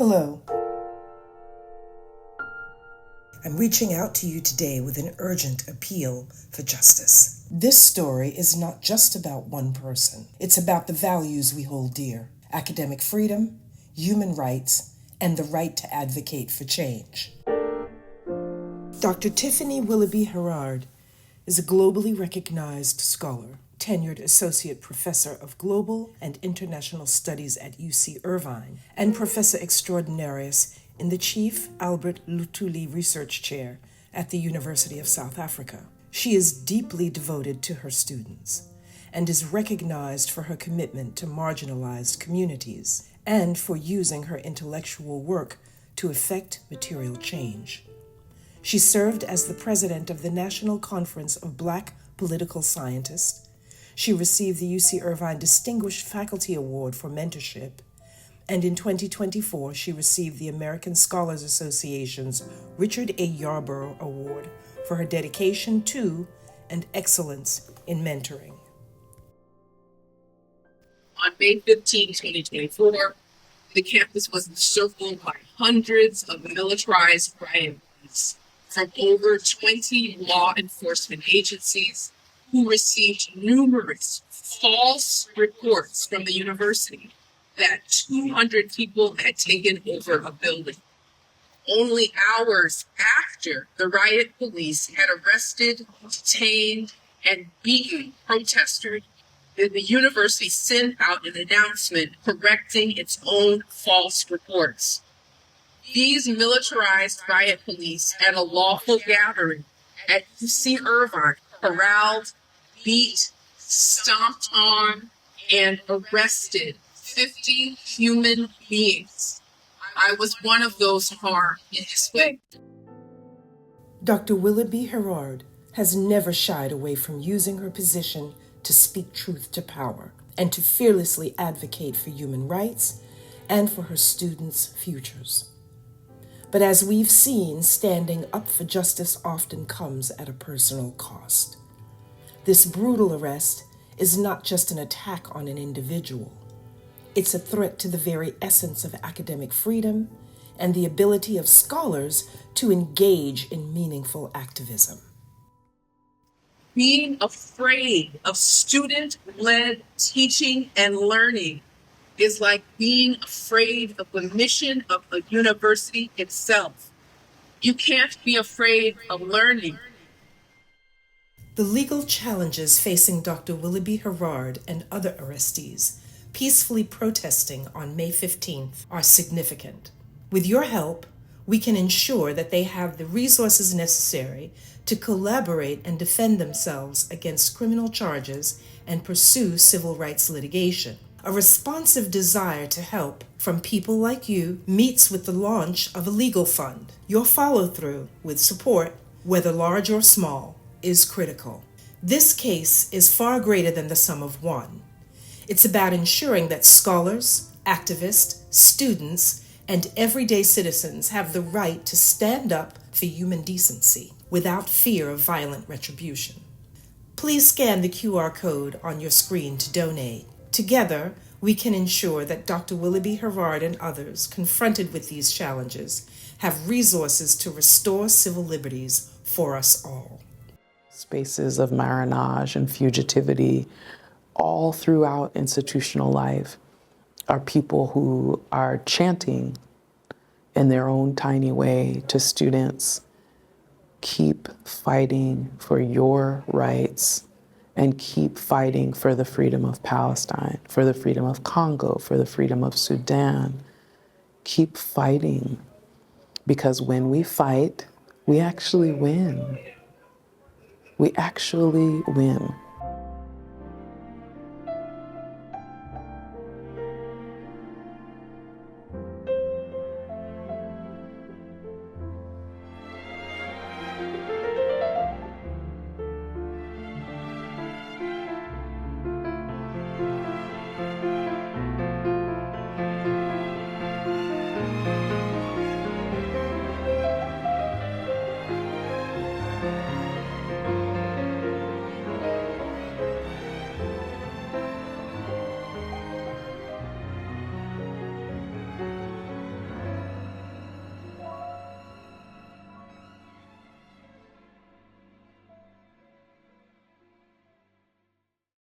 Hello. I'm reaching out to you today with an urgent appeal for justice. This story is not just about one person. It's about the values we hold dear: academic freedom, human rights, and the right to advocate for change. Dr. Tiffany Willoughby-Herard is a globally recognized scholar, tenured associate professor of global and international studies at UC Irvine, and professor extraordinarius in the Chief Albert Lutuli Research Chair at the University of South Africa. She is deeply devoted to her students and is recognized for her commitment to marginalized communities and for using her intellectual work to effect material change. She served as the president of the National Conference of Black Political Scientists. She received the UC Irvine Distinguished Faculty Award for Mentorship, and in 2024, she received the American Scholars Association's Richard A. Yarborough Award for her dedication to and excellence in mentoring. On May 15, 2024, the campus was encircled by hundreds of militarized riots from over 20 law enforcement agencies who received numerous false reports from the university that 200 people had taken over a building. Only hours after the riot police had arrested, detained, and beaten protesters, did the university send out an announcement correcting its own false reports. These militarized riot police at a lawful gathering at UC Irvine corralled, beat, stomped on, and arrested 50 human beings. I was one of those harmed in this way. Dr. Willoughby-Herard has never shied away from using her position to speak truth to power and to fearlessly advocate for human rights and for her students' futures. But as we've seen, standing up for justice often comes at a personal cost. This brutal arrest is not just an attack on an individual. It's a threat to the very essence of academic freedom and the ability of scholars to engage in meaningful activism. Being afraid of student-led teaching and learning is like being afraid of the mission of a university itself. You can't be afraid of learning. The legal challenges facing Dr. Willoughby-Herard and other arrestees peacefully protesting on May 15th are significant. With your help, we can ensure that they have the resources necessary to collaborate and defend themselves against criminal charges and pursue civil rights litigation. A responsive desire to help from people like you meets with the launch of a legal fund. Your follow-through with support, whether large or small, is critical. This case is far greater than the sum of one. It's about ensuring that scholars, activists, students, and everyday citizens have the right to stand up for human decency without fear of violent retribution. Please scan the QR code on your screen to donate. Together, we can ensure that Dr. Willoughby-Herard and others confronted with these challenges have resources to restore civil liberties for us all. Spaces of marronage and fugitivity all throughout institutional life are people who are chanting in their own tiny way to students, keep fighting for your rights and keep fighting for the freedom of Palestine, for the freedom of Congo, for the freedom of Sudan. Keep fighting, because when we fight, we actually win. We actually win.